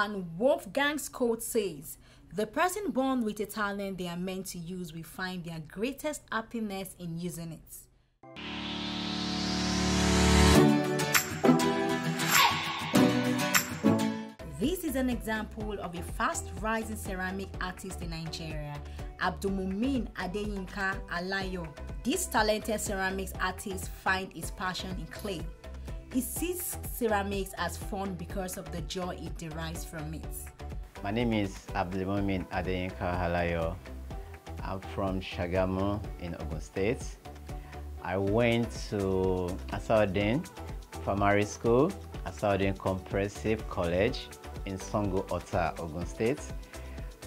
And Wolfgang's quote says, "The person born with a talent they are meant to use will find their greatest happiness in using it." This is an example of a fast-rising ceramic artist in Nigeria, Abdulmumeen Adeyinka Alayo. This talented ceramics artist finds his passion in clay. He sees ceramics as fun because of the joy it derives from it. My name is Abdulmumeen Adeyinka Alayo. I'm from Shagamu in Ogun State. I went to Asaudin Primary School, Asaudin Comprehensive College in Songo, Ota, Ogun State.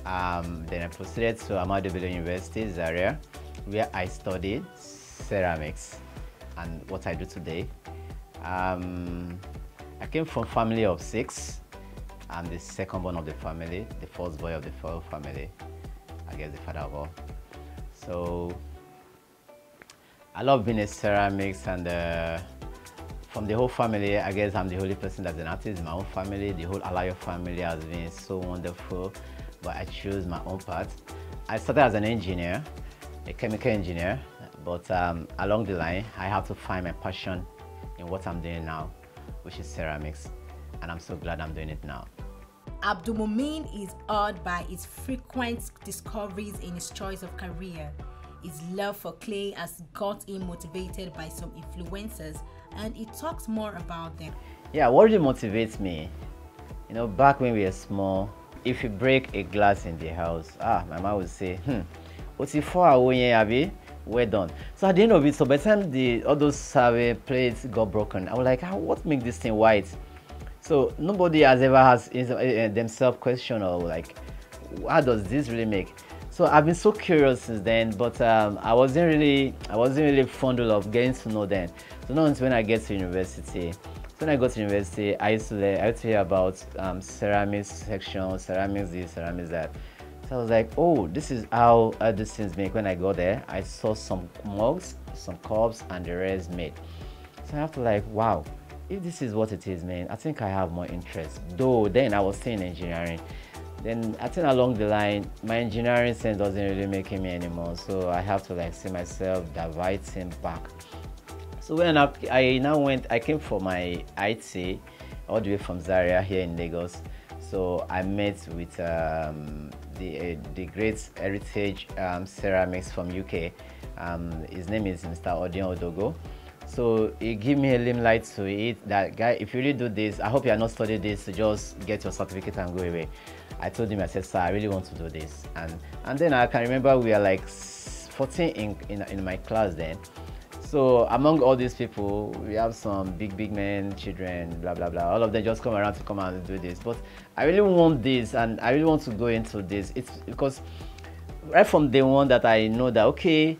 Then I proceeded to Ahmadu Bello University, Zaria, where I studied ceramics and what I do today. I came from a family of 6. I'm the second born of the family, the first boy of the whole family, I guess the father of all. So I love being a ceramics, and from the whole family, I guess I'm the only person that's an artist in my own family. The whole Alayo family has been so wonderful, but I chose my own path. I started as an engineer, a chemical engineer, but along the line, I had to find my passion in what I'm doing now, which is ceramics, and I'm so glad I'm doing it now. Abdulmumeen is awed by his frequent discoveries in his choice of career. His love for clay has got him motivated by some influencers, and he talks more about them. Yeah, what really motivates me, you know, back when we were small, if you break a glass in the house, my mom would say, what's it for? Well done. So at the end of it, so by the time all those survey plates got broken, I was like, what makes this thing white? So nobody has ever asked themselves question, or like, how does this really make? So I've been so curious since then, but I wasn't really fond of getting to know them. So now when I get to university, when I go to university, I used to hear about ceramics section, ceramics this, ceramics that. So I was like, oh, this is how these things make. When I go there, I saw some mugs, some cups, and the rest made. So I have to like, wow, if this is what it is, man, I think I have more interest. Though then I was still in engineering. Then I think along the line, my engineering sense doesn't really make me anymore. So I have to like see myself diverting back. So when I came for my IT all the way from Zaria here in Lagos. So I met with the great heritage ceramics from UK. His name is Mr. Odion Odogo. So he gave me a limelight to it that, guy, if you really do this, I hope you are not studying this to just get your certificate and go away. I told him, I said, sir, I really want to do this. And then I can remember we are like 14 in my class then. So among all these people, we have some big men, children, blah, blah, blah. All of them just come around to come out and do this. But I really want this, and I really want to go into this. It's because right from day one that I know that, okay,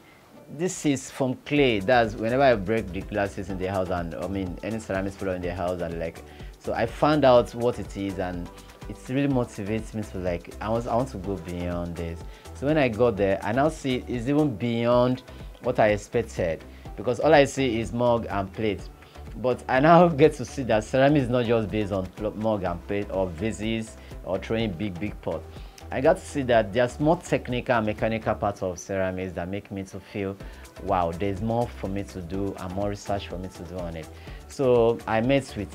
this is from clay. That's whenever I break the glasses in the house, and I mean, any ceramics product in the house, and like, so I found out what it is, and it really motivates me to like, I want to go beyond this. So when I got there, I now see it's even beyond what I expected. Because all I see is mug and plate, but I now get to see that ceramics is not just based on mug and plate or vases or throwing big pot. I got to see that there's more technical and mechanical parts of ceramics that make me to feel, wow, there's more for me to do and more research for me to do on it. So I met with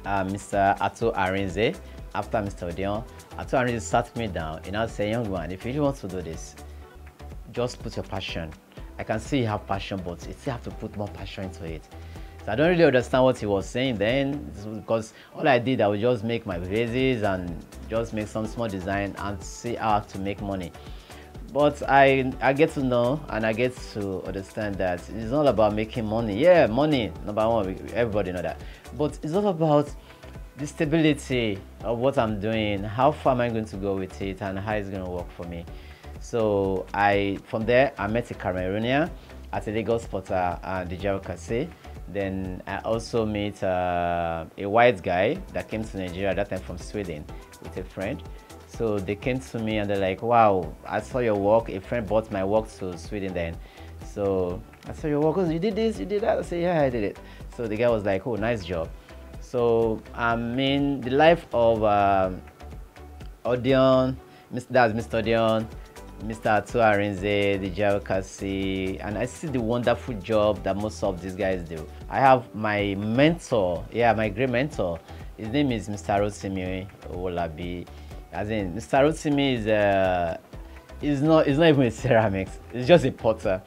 Mr. Ato Arinze after Mr. Odion. Ato Arinze sat me down and I said, young man, if you really want to do this, just put your passion. I can see you have passion, but you still have to put more passion into it. So I don't really understand what he was saying then, because all I did, I would just make my vases and just make some small design and see how to make money. But I get to know and I get to understand that it's not about making money. Yeah, money, number one, everybody know that. But it's all about the stability of what I'm doing, how far am I going to go with it, and how it's going to work for me. So from there, I met a Cameroonian at a Lagos potter, the Kase. Then I also met a white guy that came to Nigeria at that time from Sweden with a friend. So they came to me and they're like, wow, I saw your work. A friend bought my work to Sweden then. So I saw your work, you did this, you did that. I said, yeah, I did it. So the guy was like, oh, nice job. So I mean, the life of Odeon, that's Mr. Odeon, Mr. Atu Arinze, the Jawakasi, and I see the wonderful job that most of these guys do. I have my mentor, my great mentor. His name is Mr. Rotimi Olabi. As in, Mr. Rotimi is not even a ceramics. It's just a potter,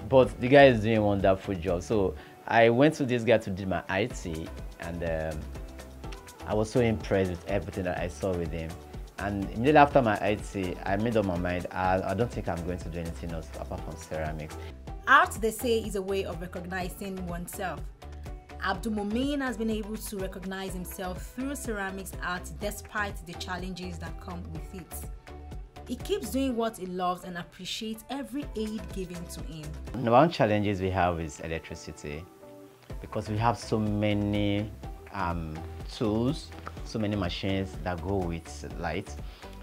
but the guy is doing a wonderful job. So I went to this guy to do my IT, and I was so impressed with everything that I saw with him. And immediately after my IT, I made up my mind, I don't think I'm going to do anything else apart from ceramics. Art, they say, is a way of recognizing oneself. Abdulmumeen has been able to recognize himself through ceramics art despite the challenges that come with it. He keeps doing what he loves and appreciates every aid given to him. Number one challenges we have is electricity, because we have so many tools, so many machines that go with light.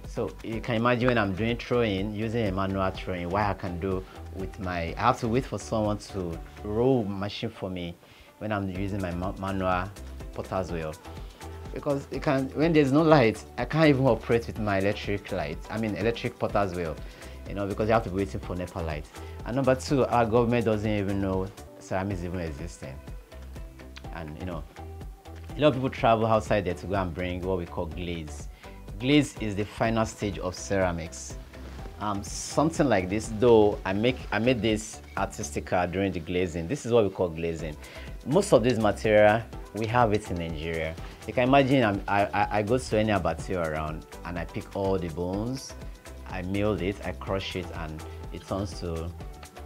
So you can imagine when I'm doing throwing, using a manual throwing, what I can do with I have to wait for someone to roll machine for me when I'm using my manual potter's wheel. Because when there's no light, I can't even operate with my electric potter's wheel, because you have to be waiting for NEPA light. And number two, our government doesn't even know ceramics even existing. And a lot of people travel outside there to go and bring what we call glaze. Glaze is the final stage of ceramics. Something like this, though I made this artistic during the glazing. This is what we call glazing. Most of this material, we have it in Nigeria. You can imagine I go to any abattoir around and I pick all the bones, I mill it, I crush it, and it turns to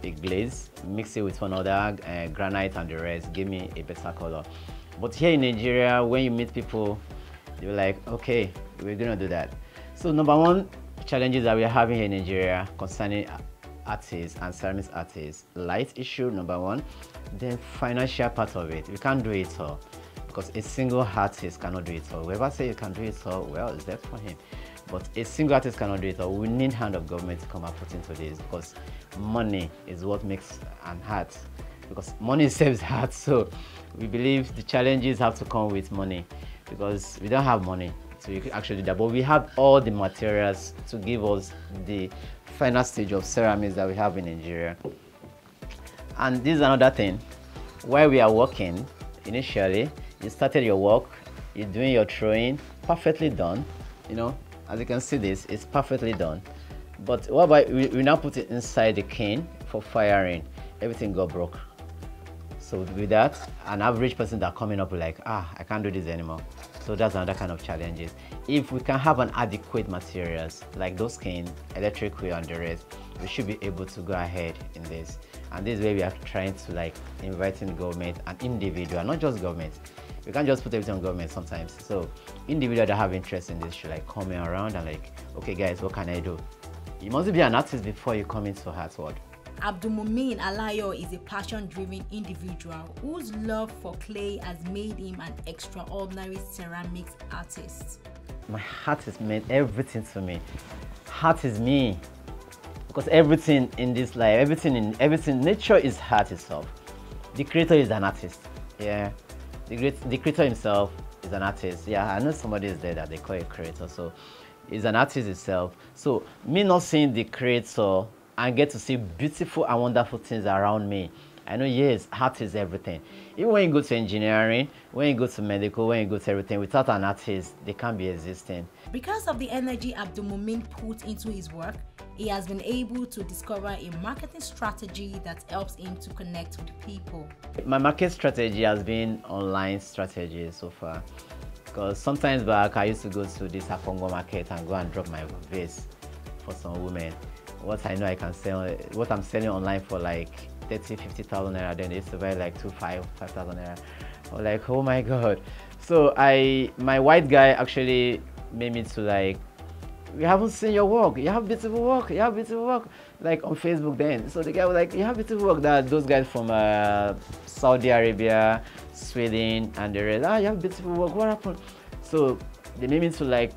a glaze. Mix it with one other granite and the rest, give me a better color. But here in Nigeria, when you meet people, they're like, okay, we're gonna do that. So number one challenges that we are having here in Nigeria concerning artists and ceramics artists: light issue, number one. Then financial part of it. We can't do it all, because a single artist cannot do it all. Whoever says you can do it all, well, it's there for him. But a single artist cannot do it all. We need hand of government to come and put into this, because money is what makes an art. Because money saves art. So we believe the challenges have to come with money, because we don't have money, so you can actually do that. But we have all the materials to give us the final stage of ceramics that we have in Nigeria. And this is another thing. While we are working, initially, you started your work, you're doing your throwing, perfectly done. As you can see, this is perfectly done. But what about we now put it inside the cane for firing? Everything got broke. So with that, an average person that coming up with like, I can't do this anymore. So that's another kind of challenges. If we can have an adequate materials like those cane, electric wheel, and the rest, we should be able to go ahead in this. And this is where we are trying to inviting government and individual, not just government. We can't just put everything on government sometimes. So individuals that have interest in this should come around and okay guys, what can I do? You must be an artist before you come into art world. Abdulmumeen Alayo is a passion-driven individual whose love for clay has made him an extraordinary ceramics artist. My heart has meant everything to me. Heart is me, because everything in this life, everything, nature is heart itself. The creator is an artist. Yeah, the creator himself is an artist. Yeah, I know somebody is there that they call a creator, so he's an artist itself. So me not seeing the creator and get to see beautiful and wonderful things around me, I know, yes, art is everything. Even when you go to engineering, when you go to medical, when you go to everything, without an artist, they can't be existing. Because of the energy Abdulmumeen put into his work, he has been able to discover a marketing strategy that helps him to connect with people. My market strategy has been online strategy so far. Because sometimes back, I used to go to this Apongo market and go and drop my vase for some women. What I know I can sell, what I'm selling online for 30,000-50,000 naira, then they used to buy 5,000 naira. I'm oh my god. So my white guy actually made me to we haven't seen your work, you have beautiful work, you have beautiful work, on Facebook then. So the guy was you have beautiful work. That those guys from Saudi Arabia, Sweden, and the rest, you have beautiful work, what happened? So they made me to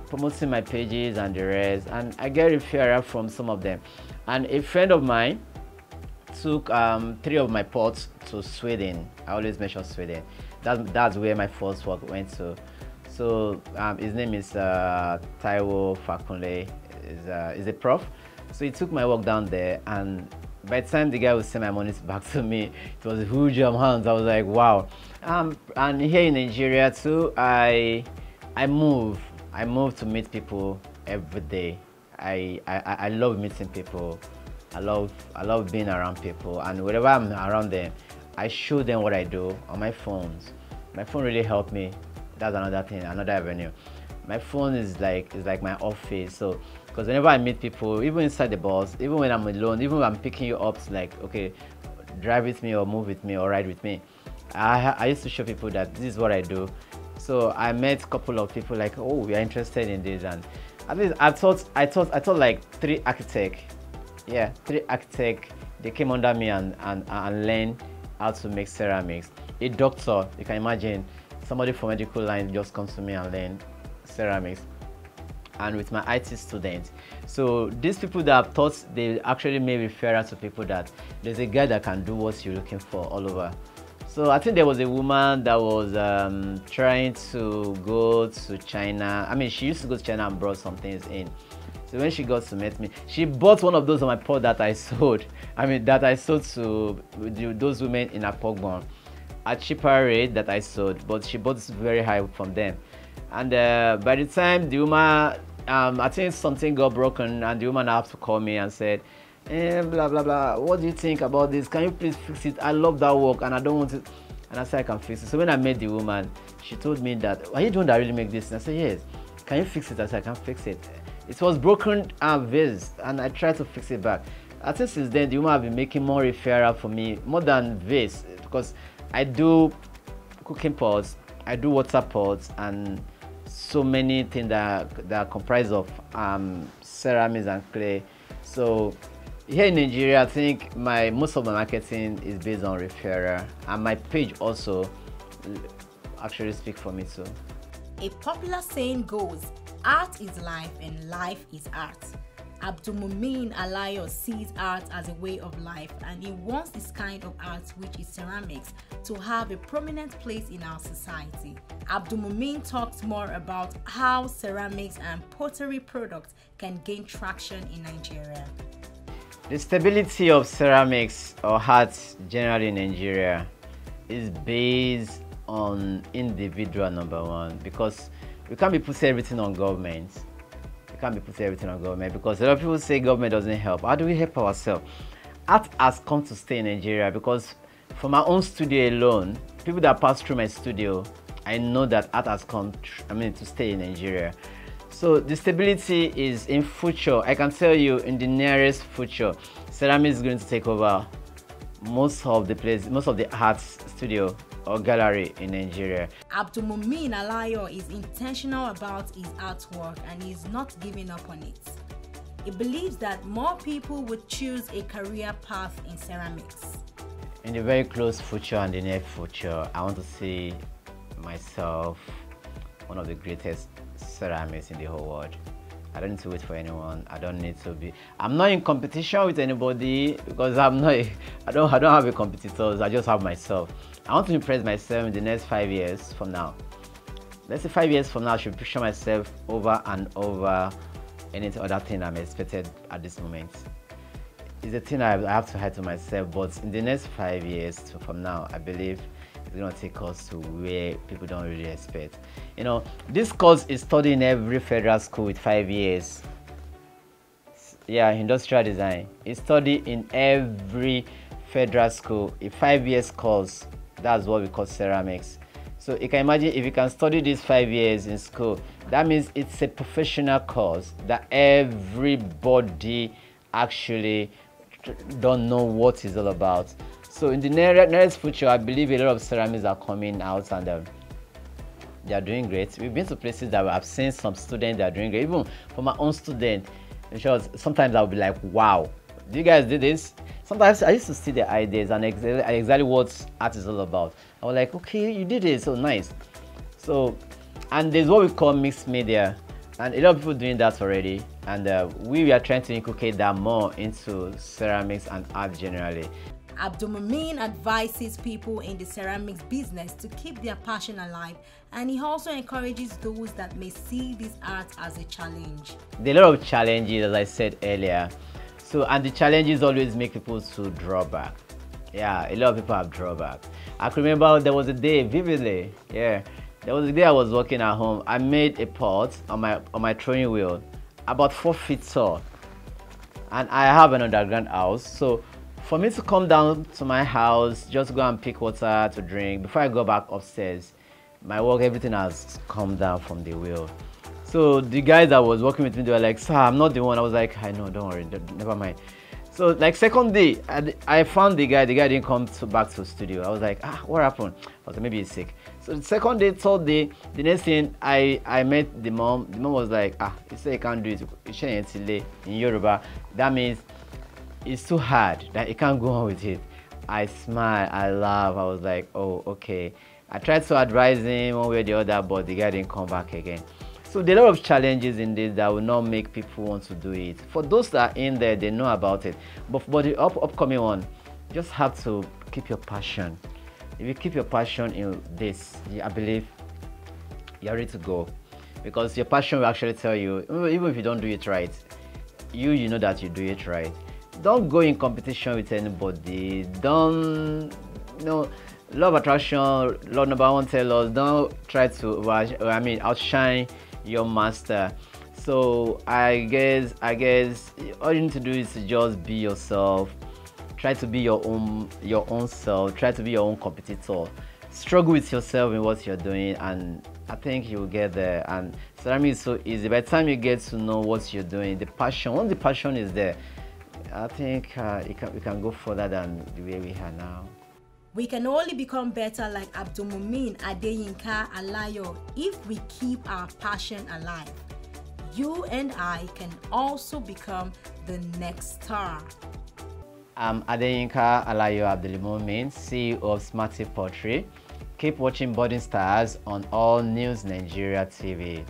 promoting my pages and the rest, and I get referral from some of them. And a friend of mine took 3 of my pots to Sweden. I always mention Sweden. That's where my first work went to. So his name is Taiwo Fakunle. Is a prof. So he took my work down there, and by the time the guy would send my money back to me, it was a huge amount. I was like, wow. And here in Nigeria too, I move to meet people every day. I love meeting people. I love being around people, and whenever I'm around them, I show them what I do on my phones. My phone really helped me. That's another thing, another avenue. My phone is like my office. So because whenever I meet people, even inside the bus, even when I'm alone, even when I'm picking you up, it's like, okay, drive with me or move with me or ride with me. I used to show people that this is what I do. So I met a couple of people like, oh, we are interested in this, and at least I thought like 3 architects. Yeah, 3 architects. They came under me and learned how to make ceramics. A doctor, you can imagine, somebody from medical line just comes to me and learn ceramics. And with my IT students, so these people that I've taught, they actually made referrals to people that there's a guy that can do what you're looking for all over. So I think there was a woman that was trying to go to China. I mean, she used to go to China and brought some things in. So when she got to meet me, she bought one of those on my pot that I sold. I mean, that I sold to those women in Akpogbon at cheaper rate that I sold, but she bought very high from them. And by the time the woman, I think something got broken, and the woman had to call me and said, blah blah blah, what do you think about this? Can you please fix it? I love that work and I don't want it. And I said I can fix it. So when I met the woman, she told me that, are you the one that really make this? And I said yes. Can you fix it? I said I can fix it. It was broken and vase, and I tried to fix it back. I think since then the woman have been making more referral for me, more than vase, because I do cooking pots, I do water pots, and so many things that are comprised of ceramics and clay. So here in Nigeria, I think most of my marketing is based on referral, and my page also actually speak for me too. A popular saying goes, art is life and life is art. Abdulmumeen Alayo sees art as a way of life, and he wants this kind of art, which is ceramics, to have a prominent place in our society. Abdulmumeen talks more about how ceramics and pottery products can gain traction in Nigeria. The stability of ceramics or art generally in Nigeria is based on individual, number one, because we can't be putting everything on government. Can't be putting everything on government, because a lot of people say government doesn't help. How do we help ourselves? Art has come to stay in Nigeria, because for my own studio alone, people that pass through my studio, I know that art has come to stay in Nigeria. So the stability is in future. I can tell you, in the nearest future, ceramics is going to take over most of the art studio or gallery in Nigeria. Abdulmumeen Alayo is intentional about his artwork, and he is not giving up on it. He believes that more people would choose a career path in ceramics. In the very close future and the near future, I want to see myself one of the greatest ceramists in the whole world. I don't need to wait for anyone. I don't need to be. I'm not in competition with anybody, because I don't have a competitor. I just have myself. I want to impress myself in the next 5 years from now. Let's say 5 years from now, I should picture myself over and over any other thing I'm expected at this moment. It's a thing I have to hide to myself, but in the next 5 years from now, I believe it's going to take us to where people don't really expect. You know, this course is studied in every federal school with 5 years. Yeah, industrial design. It's studied in every federal school. A 5 years course. That's what we call ceramics. So you can imagine, if you can study these 5 years in school, that means it's a professional course that everybody actually don't know what it's all about. So in the nearest future, I believe a lot of ceramics are coming out, and they are doing great. We've been to places that I've seen some students that are doing great. Even for my own student, sometimes I'll be like, wow, you guys did this? Sometimes I used to see the ideas and exactly what art is all about. I was like, okay, you did it, so nice. So, and there's what we call mixed media, and a lot of people doing that already. And we are trying to inculcate that more into ceramics and art generally. Abdulmumeen advises people in the ceramics business to keep their passion alive, and he also encourages those that may see this art as a challenge. There are a lot of challenges, as I said earlier. So, and the challenges always make people to draw back. Yeah, a lot of people have drawback. I can remember there was a day vividly. Yeah, there was a day I was working at home. I made a pot on my throwing wheel, about 4 feet tall, and I have an underground house. So, for me to come down to my house, just go and pick water to drink before I go back upstairs, my work, everything has come down from the wheel. So the guys that was working with me, they were like, "Sir, I'm not the one." I was like, "I know, don't worry, never mind." So like second day, I found the guy. The guy didn't come back to the studio. I was like, what happened? I was like, maybe he's sick. So the second day, third day, the next thing, I met the mom. The mom was like, you say you can't do it. In Yoruba, that means it's too hard that you can't go on with it. I smiled, I laughed. I was like, oh, okay. I tried to advise him one way or the other, but the guy didn't come back again. So there are a lot of challenges in this that will not make people want to do it. For those that are in there, they know about it. But for the upcoming one, you just have to keep your passion. If you keep your passion in this, I believe you're ready to go. Because your passion will actually tell you, even if you don't do it right, you know that you do it right. Don't go in competition with anybody. Don't, law of attraction, law number one tell us, don't try to, outshine your master. So I guess all you need to do is to just be yourself. Try to be your own self. Try to be your own competitor. Struggle with yourself in what you're doing, and I think you'll get there. And ceramics is so easy. By the time you get to know what you're doing, the passion, once the passion is there, I think we can go further than the way we are now. We can only become better like Abdulmumeen Adeyinka Alayo if we keep our passion alive. You and I can also become the next star. I'm Adeyinka Alayo Abdulmumeen, CEO of Pottery. Keep watching Budding Stars on All News Nigeria TV.